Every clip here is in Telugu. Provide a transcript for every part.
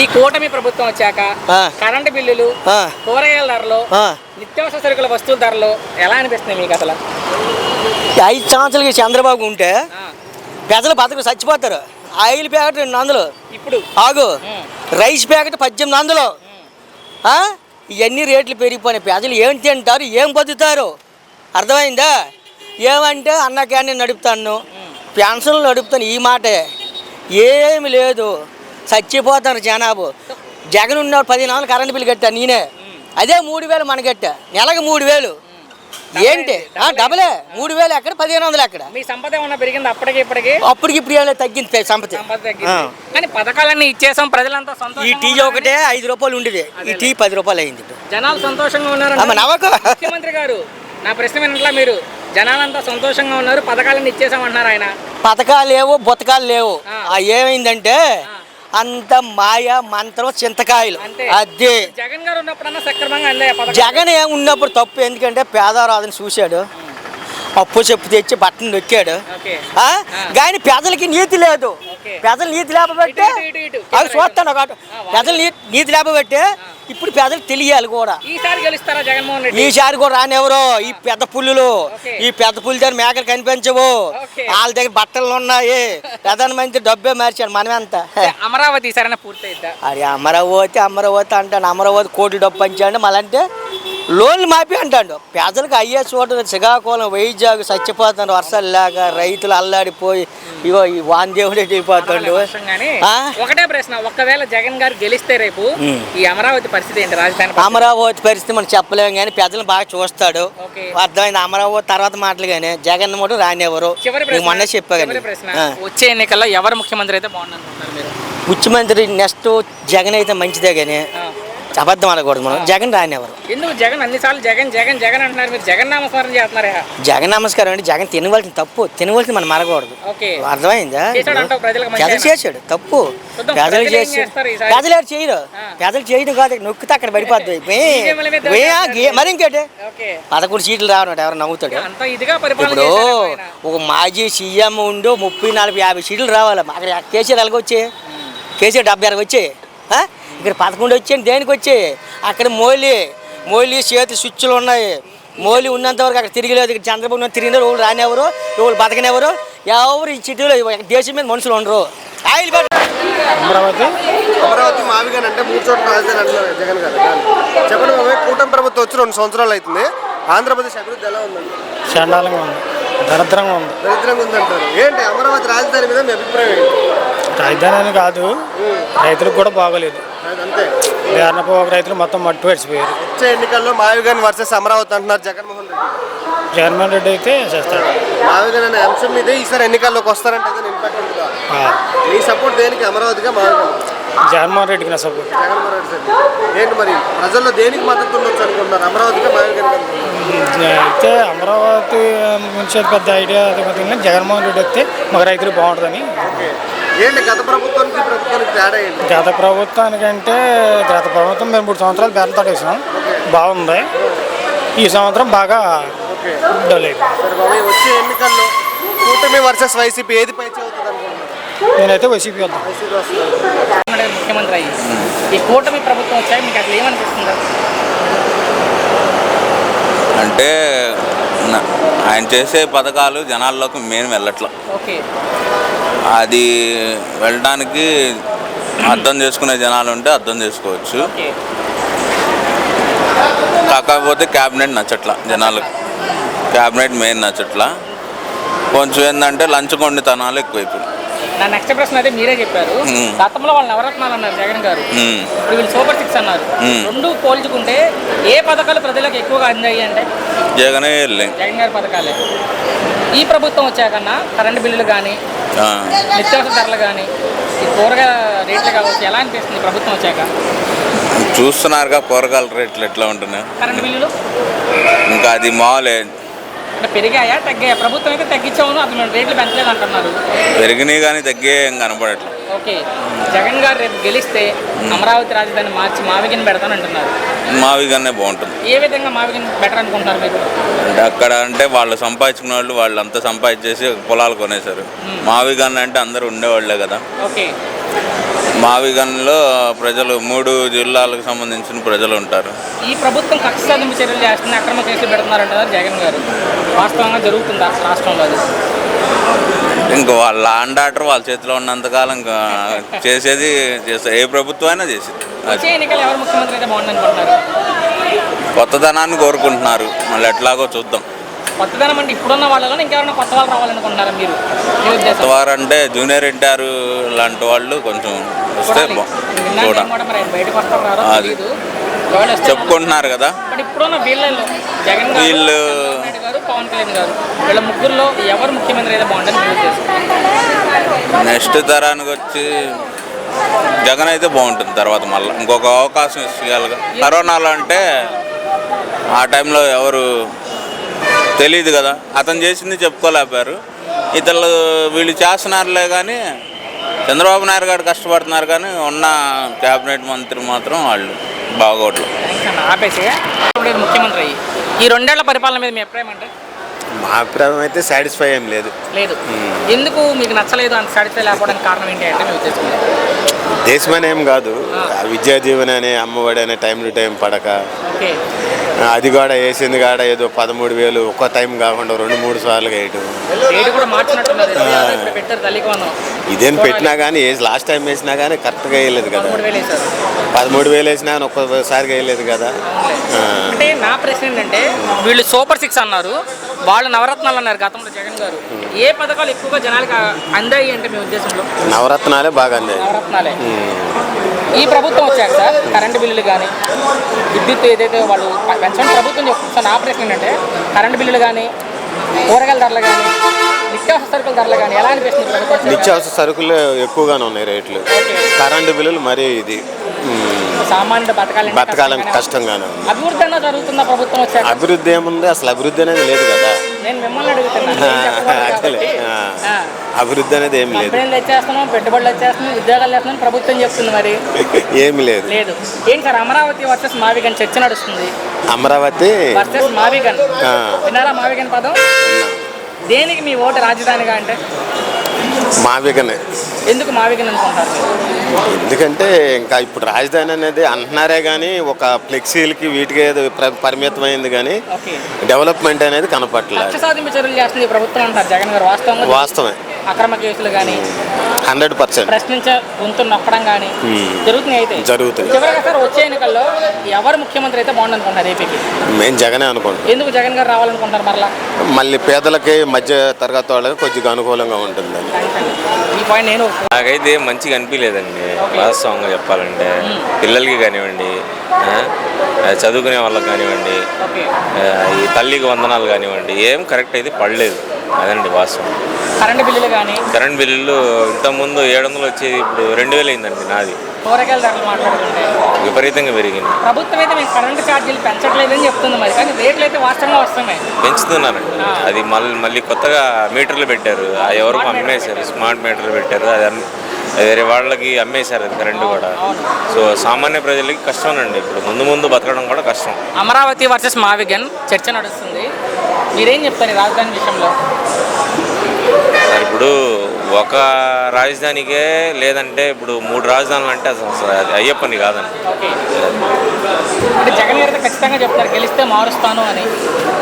ఈ కూటమి ప్రభుత్వం వచ్చాక కరెంటు బిల్లులు, కూరగాయల ధరలు, నిత్యావసర సరుకుల వస్తువుల ధరలు ఎలా అనిపిస్తున్నాయి మీకు అసలు? 5 సంవత్సరాలకి చంద్రబాబు ఉంటే ప్రజలు బతుకు చచ్చిపోతారు. ఆయిల్ ప్యాకెట్ 200 ఇప్పుడు ఆగు, రైస్ ప్యాకెట్ 1800. ఇవన్నీ రేట్లు పెరిగిపోయినాయి. ప్రజలు ఏం తింటారు, ఏం బతుకుతారు? అర్థమైందా? ఏమంటే అన్న క్యాంటీన్ నడుపుతాను, పెన్షన్లు నడుపుతాను, ఈ మాటే. ఏమి లేదు, చచ్చిపోతాను జనాభా. జగన్ ఉన్నవాడు 14 కరెంట్ బిల్లు కట్టాను నేనే. అదే 3000 మన కట్టా, నెలకు 3000. ఏంటి డబలే? 3000 ఎక్కడ, 1500 ఎక్కడ? మీ సంపద ఏమన్నా పెరిగింది అప్పటికి ఇప్పటికి? అప్పటికి ఇప్పుడు తగ్గింది సంపద. కానీ పథకాలన్నీ ఇచ్చేసాం, ప్రజలంతా సంతోషం. ఈ టీ ఒకటే 5 రూపాయలు ఉండేది, ఈ టీ 10 రూపాయలు అయింది. జనాలు సంతోషంగా ఉన్నారు. ముఖ్యమంత్రి గారు, నా ప్రశ్న వినట్లా మీరు? జనాలంతా సంతోషంగా ఉన్నారు, పథకాలన్నీ ఇచ్చేసామంటున్నారు ఆయన. పథకాలు లేవు, బొతకాలు లేవు. ఏమైందంటే అంత మాయ మంత్రం, చింతకాయలు. అదే జగన్ గారు ఉన్నప్పుడన్నా సక్రమంగా అందాయి. జగన్ ఉన్నప్పుడు తప్పు, ఎందుకంటే పేదరాదని చూశాడు, అప్పు చెప్పు తెచ్చి బట్టను నొక్కాడు. కానీ ప్రజలకి నీతి లేదు. ప్రజలు నీతి లేపబట్టే అవి చూస్తాను ఒకటి. ప్రజలు నీతి లేపబట్టే ఇప్పుడు ప్రజలకు తెలియాలి కూడా. ఈసారి కూడా రానివ్వరు. ఈ పెద్ద పుల్లులు, ఈ పెద్ద పుల్లు దగ్గర మేకలు కనిపించవు, వాళ్ళ దగ్గర బట్టలు ఉన్నాయి. ప్రధానమంత్రి డబ్బే మార్చాడు, మనమే అంతా. అమరావతి సరైన పూర్తయిద్దా? అది అమరావతి అంటాడు. అమరావతి కోటి డబ్బు పంచాడు, మళ్ళంటే లోన్లు మాపి అంటాడు. ప్రజలకు అయ్యే చోట శ్రీకాకుళం, వైజాగ్ చచ్చిపోతాడు వర్షాలు లేక, రైతులు అల్లాడిపోయి ఇగో ఈ వాందేవుడే వెళ్ళిపోతాడు. ఒకటే ప్రశ్న, ఒకవేళ జగన్ గారు గెలిస్తే రేపు ఈ అమరావతి పరిస్థితి ఏంటి? రాజధాని అమరావతి పరిస్థితి మనం చెప్పలేము, కానీ ప్రజలు బాగా చూస్తాడు. అర్థమైంది? అమరావతి తర్వాత మాటలు, కానీ జగన్ కూడా రానివ్వరు. మొన్న చెప్పా కానీ వచ్చే ఎన్నికల్లో ఎవరు ముఖ్యమంత్రి అయితే బాగుంటుంది మీరు? ముఖ్యమంత్రి నెక్స్ట్ జగన్ అయితే మంచిదే, కానీ అబద్ధం అనకూడదు. మనం జగన్ రానివ్వరు. ఎందుకు జగన్ అన్నిసార్లు జగన్ జగన్ జగన్ అంటున్నారు, మీరు జగన్ నామస్మరణ చేస్తున్నారా? జగన్ నమస్కారం అంటే జగన్ తినవలసిన తప్పు, తినవలసింది మనం మరకూడదు. అర్థమైందా? ప్రజలు చేశాడు తప్పు, ప్రజలు చేశాడు. ప్రజలు ఎవరు చేయరు, ప్రజలు చేయడం కాదు, నొక్కితే అక్కడ పడిపోద్ది. మరి ఇంకేంటి 11 సీట్లు రావడం ఎవరు నవ్వుతాడు? ఇప్పుడు ఒక మాజీ సీఎం ఉండు 30, 40, 50 సీట్లు రావాలి. అక్కడ కేసీఆర్ ఎలాగొచ్చాయి? కేసీఆర్ 76 వచ్చాయి. ఇక్కడ 11 వచ్చాయి. దేనికి వచ్చాయి? అక్కడ మోలీ చేతి స్విచ్లు ఉన్నాయి. మోలీ ఉన్నంత వరకు అక్కడ తిరిగిలేదు. ఇక్కడ చంద్రబాబు తిరిగినారు, ఎవరు రానివ్వరు, ఎవరు బతకనివ్వరు. ఎవరు ఈ సిటీలో దేశం మీద మనుషులు ఉండరు. అమరావతి మావిగాని అంటే 3 చోట్ల రాజధాని అంటున్నారు జగన్ గారు. చెప్పండి, కూటమి ప్రభుత్వం వచ్చి 2 సంవత్సరాలు అవుతుంది. ఆంధ్రప్రదేశ్ అభివృద్ధి ఎలా ఉందండి? చండాలంగా ఉంది, దరిద్రంగా ఉందంటారు. ఏంటి అమరావతి రాజధాని మీద మీ అభిప్రాయం ఏంటి? రాజధాని అని కాదు, రైతులకు కూడా బాగోలేదు. రైతులు మొత్తం మట్టు పెడిచిపోయారు. వచ్చే ఎన్నికల్లో మావిగాని వర్సెస్ అమరావతి అంటున్నారు జగన్మోహన్ రెడ్డి అయితే చేస్తాడు. మావిగాని అనే అంశం మీద ఈసారి ఎన్నికల్లోకి వస్తారంటే ఇంపాక్ట్ ఉంటుందా? మీ సపోర్ట్ దేనికి, అమరావతిగా మావిగాని? జగన్మోహన్ రెడ్డికి నా సపోర్ట్. జగన్మోహన్ రెడ్డి ఏంటి మరి ప్రజల్లో దేనికి మద్దతు ఉండొచ్చు అనుకుంటున్నారు, అమరావతిగా మావిగాని? అయితే అమరావతి గురించి పెద్ద ఐడియా జగన్మోహన్ రెడ్డి వస్తే మాకు రైతులు బాగుంటుందని. ఏంటి గత ప్రభుత్వానికి తేడా ఏంటి? గత ప్రభుత్వానికంటే గత ప్రభుత్వం మేము 3 సంవత్సరాలు బేరం తోటేసాం, బాగుంది. ఈ సంవత్సరం బాగా డల్ అయిపోయింది. వచ్చే ఎన్నికల్లో కూటమి వర్సెస్ వైసీపీ ఏది పై అవుతుంది అనుకుంటున్నారు? నేనైతే వైసీపీ వద్దాం. ముఖ్యమంత్రి అయ్యి ఈ కూటమి ప్రభుత్వం వచ్చాక మీకు అసలు ఏమనిపిస్తుంది? అంటే ఆయన చేసే పథకాలు జనాల్లోకి మేము వెళ్ళట్లా. అది వెళ్ళడానికి అర్థం చేసుకునే జనాలు ఉంటే అర్థం చేసుకోవచ్చు. కాకపోతే క్యాబినెట్ నచ్చట్లా జనాలకు, క్యాబినెట్ మెయిన్ నచ్చట్లా. కొంచెం ఏంటంటే లంచగొండితనాలు ఎక్కువైపోయి. నా నెక్స్ట్ ప్రశ్న అయితే మీరే చెప్పారు, గతంలో వాళ్ళు నవరత్నాలు అన్నారు జగన్ గారు, ఇప్పుడు వీళ్ళు సూపర్ 6 అన్నారు. రెండు పోల్చుకుంటే ఏ పథకాలు ప్రజలకు ఎక్కువగా అందాయి అంటే జగన్ గారి పథకాలే. ఈ ప్రభుత్వం వచ్చాకన్నా కరెంటు బిల్లులు కానీ, నిత్యావసర ధరలు కానీ, ఈ కూరగాయల రేట్లు కావచ్చు, ఎలా అనిపిస్తుంది ప్రభుత్వం వచ్చాక? చూస్తున్నారుగా కూరగాయల రేట్లు ఎట్లా ఉంటున్నాయి, కరెంటు బిల్లులు ఇంకా అది మామూలే. పెరిగాయా తగ్గాయా? ప్రభుత్వం అయితే తగ్గించాము, అసలు రేట్లు పెంచలేదు అంటున్నారు. పెరిగినాయి కానీ తగ్గే ఏం కనపడట్లేదు. ఓకే, జగన్ గారు రేపు గెలిస్తే అమరావతి రాజధాని మార్చి మావిగిని పెడతాను అంటున్నారు. మావిగానే బాగుంటుంది. ఏ విధంగా మావిగిని బెటర్ అనుకుంటున్నారు మీరు? అంటే అక్కడ అంటే వాళ్ళు సంపాదించుకున్న వాళ్ళు అంతా సంపాదించేసి పొలాలు కొనేశారు. మావిగానే అంటే అందరూ ఉండేవాళ్లే కదా. ఓకే, మావిగన్లో ప్రజలు 3 జిల్లాలకు సంబంధించిన ప్రజలు ఉంటారు. ఈ ప్రభుత్వం కక్ష సాధింపు చర్యలు చేస్తుంది, అక్రమ కేసులు పెడుతున్నారంటారు జగన్ గారు. వాస్తవంగా జరుగుతుందా రాష్ట్రంలో అది? ఇంకా వాళ్ళ ల్యాండ్ ఆర్డర్ వాళ్ళ చేతిలో ఉన్నంతకాలం ఇంకా చేసేది చేస్తారు. ఏ ప్రభుత్వం అయినా చేసేది. వచ్చే ఎన్నికలు ఎవరు ముఖ్యమంత్రి అయితే బాగుంది అనుకుంటున్నారు? కొత్తదనాన్ని కోరుకుంటున్నారు. మళ్ళీ ఎట్లాగో చూద్దాం. కొత్తదనం అంటే ఇప్పుడున్న వాళ్ళలో ఇంకెవరైనా కొత్త వాళ్ళు రావాలనుకుంటున్నారా మీరు? మీ ఉద్దేశం? కొత్తవారు అంటే జూనియర్ ఎన్టీఆర్ లాంటి వాళ్ళు కొంచెం వస్తే కూడా మరి ఆయన బయటకు వస్తారో అది చెప్పుకుంటున్నారు కదా. బట్ ఇప్పుడున్న వీళ్ళలో జగన్ గారు, వీళ్ళు చంద్రబాబు గారు, పవన్ కళ్యాణ్ గారు, వీళ్ళ ముగ్గురులో ఎవరు ముఖ్యమంత్రి అయితే బాగుంటుంది మీ ఉద్దేశం? నెక్స్ట్ తరానికి వచ్చి జగన్ అయితే బాగుంటుంది. తర్వాత మళ్ళీ ఇంకొక అవకాశం ఇవ్వాలిగా. కరోనాలో అంటే ఆ టైంలో ఎవరు తెలియదు కదా, అతను చేసింది చెప్పుకోలేకపోయారు. ఇతరులు వీళ్ళు చేస్తున్నారులే కానీ చంద్రబాబు నాయుడు గారు కష్టపడుతున్నారు, కానీ ఉన్న క్యాబినెట్ మంత్రి మాత్రం వాళ్ళు బాగోట్లు. ఆపేసి ముఖ్యమంత్రి అయ్యి ఈ 2 ఏళ్ల పరిపాలన మీద మీ అభిప్రాయం అంటే? మా అభిప్రాయం అయితే సాటిస్ఫై ఏం లేదు. ఎందుకు మీకు నచ్చలేదు? అంత సాటిస్ఫై లేకపోవడానికి కారణం ఏంటి అంటే మీ ఉద్దేశం? దేశమని ఏం కాదు, విద్యా దీవెన అనే అమ్మఒడి అనే టైం టు టైం పడక, అది కూడా వేసింది కాడ ఏదో 13,000 ఒక్క టైం కాకుండా 2-3 సార్లు వేయటం. ఇదేం పెట్టినా కానీ లాస్ట్ టైం వేసినా కానీ కరెక్ట్గా వేయలేదు కదా. 13,000 వేసినా కానీ ఒక్కసారిగా వేయలేదు కదా. అంటే నా ప్రశ్న ఏంటంటే, వీళ్ళు సూపర్ 6 అన్నారు, వాళ్ళు నవరత్నాలు అన్నారు గతంలో జగన్ గారు. ఏ పథకాలు ఎక్కువగా జనాలకు అందాయి అంటే మీ ఉద్దేశంలో? నవరత్నాలే బాగా అందాయి. నవరత్నాలే. ఈ ప్రభుత్వం వచ్చాక సార్ కరెంటు బిల్లులు కానీ, విద్యుత్ ఏదైతే వాళ్ళు పెన్షన్ ప్రభుత్వం చెప్తున్నా, నా ప్రశ్న ఏంటంటే కరెంటు బిల్లులు కానీ, కూరగాయల ధరలు కానీ, నిత్యావసర సరుకుల ధరలు కానీ ఎలా అనిపిస్తుంది ప్రభుత్వం? నిత్యావసర సరుకులు ఎక్కువగానే ఉన్నాయి రేట్లు. కరెంటు బిల్లులు మరీ ఇది సామాన్యుడు బతకాలని కష్టంగానే ఉంది. అభివృద్ధి అన్నా జరుగుతుందా ప్రభుత్వం వచ్చాక? అభివృద్ధి ఏముంది, అసలు అభివృద్ధి అనేది లేదు కదా. నేను మిమ్మల్ని అడుగుతున్నా. అభివృద్ధి అనేది ఏం లేదు. కంపెనీలు వచ్చేస్తున్నాం, పెట్టుబడులు వచ్చేస్తున్నాం, ఉద్యోగాలు చేస్తున్నాం ప్రభుత్వం చెప్తుంది, మరి ఏమి లేదు. ఏంటి సార్ అమరావతి వర్సెస్ మావిగన్ చర్చ నడుస్తుంది? అమరావతి వర్సెస్ మావిగన్. విన్నారా మావిగన్ పదం? దేనికి మీ ఓటు రాజధానిగా అంటే? మావిగనే. ఎందుకు మావిగన్ అనుకుంటారు? ఎందుకంటే ఇంకా ఇప్పుడు రాజధాని అనేది అంటున్నారే కానీ ఒక ఫ్లెక్సీలకి వీటికి ఏదో పరిమితమైంది, కానీ డెవలప్మెంట్ అనేది కనపట్లేదు. కక్ష సాధింపు చర్యలు చేస్తుంది ప్రభుత్వం అంటారు జగన్ గారు. వాస్తవమే. అక్రమ కేసులు కానీ 100% ప్రశ్నించే గొంతు నొక్కడం కానీ జరుగుతున్నాయి. అయితే జరుగుతుంది. చివరిగా సార్ వచ్చే ఎన్నికల్లో ఎవరు ముఖ్యమంత్రి అయితే బాగుంది అనుకుంటారు ఏపీకి? మేము జగనే అనుకుంటాం. ఎందుకు జగన్ గారు రావాలనుకుంటారు మరలా? మళ్ళీ పేదలకి మధ్య తరగతి వాళ్ళకి కొద్దిగా అనుకూలంగా ఉంటుంది. ఈ పాయింట్ నేను నాకైతే మంచిగా అనిపించలేదండి వాస్తవంగా చెప్పాలంటే. పిల్లలకి కానివ్వండి, చదువుకునే వాళ్ళకి కానివ్వండి, ఈ తల్లికి వందనాలు కానివ్వండి, ఏం కరెక్ట్ అయితే పడలేదు. అదండి వాస్తవం. కరెంట్ బిల్లులు కానీ, కరెంట్ బిల్లులు ఇంతకుముందు 700 వచ్చేది, ఇప్పుడు 2,000 అయిందండి నాది. కూరగాయల ధరలు మాట్లాడుకుంటే విపరీతంగా పెరిగింది. ప్రభుత్వం అయితే మీకు కరెంటు ఛార్జీలు పెంచట్లేదని చెప్తుంది, మరి కానీ రేట్లు అయితే వాస్తవంగా వస్తున్నాయి. పెంచుతున్నారండి. అది మళ్ళీ కొత్తగా మీటర్లు పెట్టారు, ఎవరికి అమ్మేశారు, స్మార్ట్ మీటర్లు పెట్టారు. అది వేరే వాళ్ళకి అమ్మేశారు అది కరెంటు కూడా. సో సామాన్య ప్రజలకి కష్టమేనండి. ఇప్పుడు ముందు బతకడం కూడా కష్టం. అమరావతి వర్సెస్ మావిగన్ చర్చ నడుస్తుంది, మీరేం చెప్తారు ఈ రాజధాని విషయంలో? ఇప్పుడు ఒక రాజధానికే లేదంటే ఇప్పుడు 3 రాజధానులు అంటే అసలు అది అయ్యే పని కాదండి. అంటే జగన్ గారు ఖచ్చితంగా చెప్తారు గెలిస్తే మారుస్తాను అని.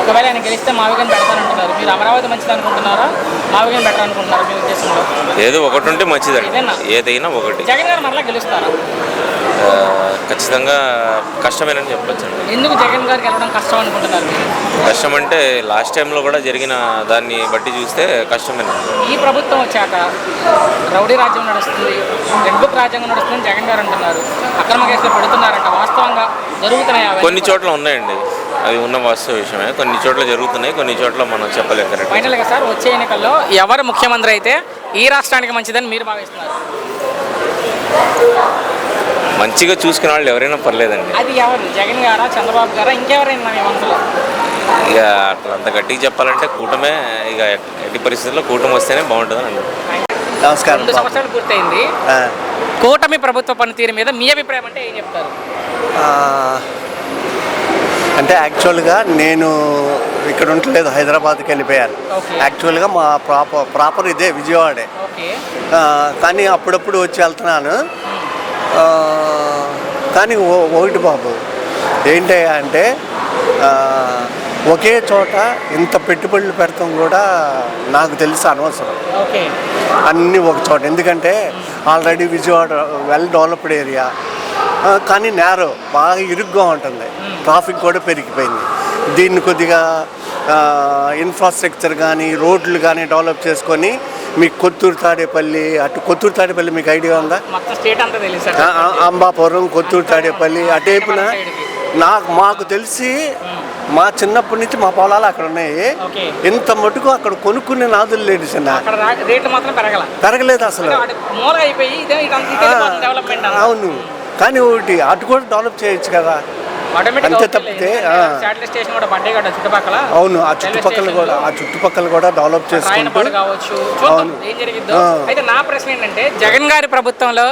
ఒకవేళ ఆయన గెలిస్తే మావిగన్ పెడతానంటున్నారు. మీరు అమరావతి మంచిది అనుకుంటున్నారా, మావిగన్ బెటర్ అనుకుంటున్నారా మీ ఉద్దేశంలో? ఏదో ఒకటి ఉంటే మంచిదండి, ఏదైనా ఒకటి. జగన్ గారు మరలా గెలుస్తారా? ఖచ్చితంగా కష్టమేనని చెప్పొచ్చండి. ఎందుకు జగన్ గారికి వెళ్ళడం కష్టం అనుకుంటున్నారు? కష్టం అంటే లాస్ట్ టైంలో కూడా జరిగిన దాన్ని బట్టి చూస్తే కష్టమేనండి. ఈ ప్రభుత్వం వచ్చాక రౌడీ రాజ్యం నడుస్తుంది, రెడ్ బుక్ రాజ్యాంగం నడుస్తుందని జగన్ గారు అంటున్నారు. అక్రమ కేసులు పెడుతున్నారంట, వాస్తవంగా జరుగుతున్నాయి? కొన్ని చోట్ల ఉన్నాయండి, అవి ఉన్న వాస్తవ విషయమే. కొన్ని చోట్ల జరుగుతున్నాయి, కొన్ని చోట్ల మనం చెప్పలేం కరెక్ట్. ఫైనల్గా సార్ వచ్చే ఎన్నికల్లో ఎవరు ముఖ్యమంత్రి అయితే ఈ రాష్ట్రానికి మంచిదని మీరు భావిస్తున్నారు? మంచిగా చూసుకునే వాళ్ళు ఎవరైనా పర్లేదండి. అది ఎవరు? జగన్ గారా, చంద్రబాబు గారా, ఇంకెవరైనా మీ మనసులో? ఇక అట్లా అంత గట్టిగా చెప్పాలంటే కూటమే. ఇక ఎట్టి పరిస్థితుల్లో కూటమి వస్తేనే బాగుంటుంది అండి. నమస్కారం. 2 సంవత్సరాలు పూర్తయింది. కూటమి ప్రభుత్వ పనితీరు మీద మీ అభిప్రాయం అంటే ఏం చెప్తారు? అంటే యాక్చువల్గా నేను ఇక్కడ ఉండలేదు, హైదరాబాద్కి వెళ్ళిపోయాను. యాక్చువల్గా మా ప్రాపర్ ఇదే విజయవాడే. ఓకే. కానీ అప్పుడప్పుడు వచ్చి వెళ్తున్నాను. కానీ ఒకటి బాబు ఏంటి అంటే ఒకే చోట ఇంత పెట్టుబడులు పెడతాం కూడా నాకు తెలిసి అనవసరం. ఓకే. అన్నీ ఒక చోట, ఎందుకంటే already Vijayawada well developed area, కానీ నేరో బాగా ఇరుగ్గా ఉంటుంది, ట్రాఫిక్ కూడా పెరిగిపోయింది. దీన్ని కొద్దిగా ఇన్ఫ్రాస్ట్రక్చర్ కానీ రోడ్లు కానీ డెవలప్ చేసుకొని మీకు కొత్తూరు తాడేపల్లి, అటు కొత్తూరు తాడేపల్లి మీకు ఐడియా ఉందా? మొత్తం స్టేట్ అంతా తెలుసు సార్. అంబాపురం, కొత్తూరు తాడేపల్లి అటేపున మాకు తెలిసి మా చిన్నప్పటి నుంచి మా పొలాలు అక్కడ ఉన్నాయి. ఇంత మటుకు అక్కడ కొనుక్కునే నాదులు లేదు చిన్న, పెరగలేదు అసలు. అవును, కానీ ఒకటి అటు కూడా డెవలప్ చేయొచ్చు కదా, అంతే తప్పితే. అవును, ఆ చుట్టుపక్కల కూడా డెవలప్ చేసుకుంటూ. అయితే నా ప్రశ్న ఏంటంటే, జగన్ గారి ప్రభుత్వంలో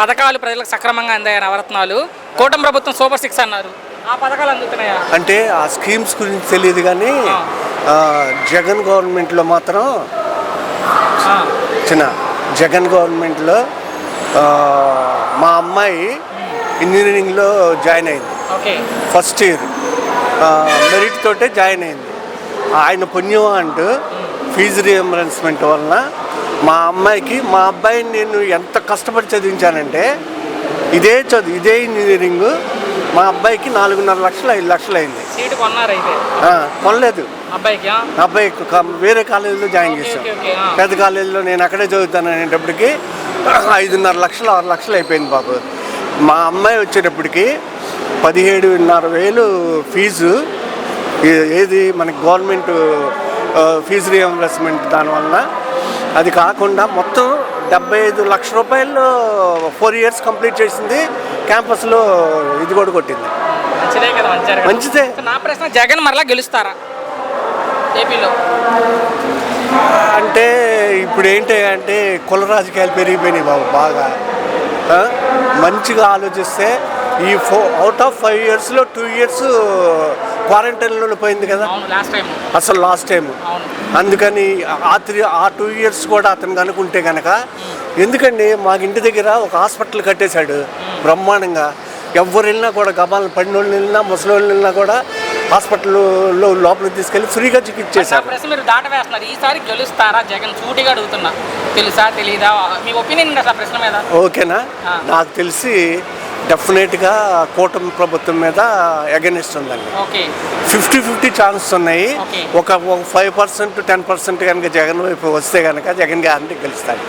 పథకాలు ప్రజలకు సక్రమంగా అందాయి, నవరత్నాలు. కూటమి ప్రభుత్వం సూపర్ 6 అన్నారు, ఆ పథకాలు అందుతున్నాయా? అంటే ఆ స్కీమ్స్ గురించి తెలియదు, కానీ జగన్ గవర్నమెంట్లో మాత్రం జగన్ గవర్నమెంట్లో మా అమ్మాయి ఇంజనీరింగ్లో జాయిన్ అయింది. ఫస్ట్ ఇయర్ మెరిట్ తోటే జాయిన్ అయింది. ఆయన పుణ్యం అంటూ ఫీజు రియంబర్స్మెంట్ వలన మా అబ్బాయిని నేను ఎంత కష్టపడి చదివించానంటే, ఇదే ఇంజనీరింగ్ మా అబ్బాయికి 4.5 లక్షలు 5 లక్షలు అయింది. కొనలేదు, అబ్బాయికి వేరే కాలేజీలో జాయిన్ చేశాం. పెద్ద కాలేజీలో నేను అక్కడే చదువుతాను అనేటప్పటికి 5.5 లక్షలు 6 లక్షలు అయిపోయింది బాబు. మా అమ్మాయి వచ్చేటప్పటికి 17,500 ఫీజు, ఏది మనకి గవర్నమెంట్ ఫీజు రియంబర్స్మెంట్ దానివల్ల. అది కాకుండా మొత్తం 75 లక్షల రూపాయలు 4 ఇయర్స్ కంప్లీట్ చేసింది. క్యాంపస్లో ఇది కూడా కొట్టింది. మంచిదే. నా ప్రశ్న, జగన్ మరలా గెలుస్తారా ఏపీలో? అంటే ఇప్పుడు ఏంటి అంటే కుల రాజకీయాలు పెరిగిపోయినాయి బాబు బాగా. మంచిగా ఆలోచిస్తే ఈ అవుట్ ఆఫ్ 5 ఇయర్స్లో 2 ఇయర్స్ క్వారంటైన్లో పోయింది కదా అసలు లాస్ట్ టైం. అందుకని ఆ 2 ఇయర్స్ కూడా అతను కనుకుంటే కనుక, ఎందుకండి మాకు ఇంటి దగ్గర ఒక హాస్పిటల్ కట్టేశాడు బ్రహ్మాండంగా. ఎవరు వెళ్ళినా కూడా, గబాలను పడిన వాళ్ళు వెళ్ళినా, ముసలి వాళ్ళు వెళ్ళినా కూడా హాస్పిటల్లో లోపలికి తీసుకెళ్ళి ఫ్రీగా చికిత్స చేశారు. మీరు దాట వేస్తున్నారు, ఈసారి గెలుస్తారా జగన్? సూటిగా అడుగుతున్నా, తెలుసా తెలీదా? మీ ఒపీనియన్ అసలు ప్రశ్న మీద? ఓకేనా, నాకు తెలిసి డెఫినెట్గా కూటమి ప్రభుత్వం మీద అగెనిస్ట్ ఉందండి. 50-50 ఛాన్సెస్ ఉన్నాయి. ఒక 5% 10% కనుక జగన్ వైపు వస్తే కనుక జగన్ గ్యారంటీ గెలుస్తాడు.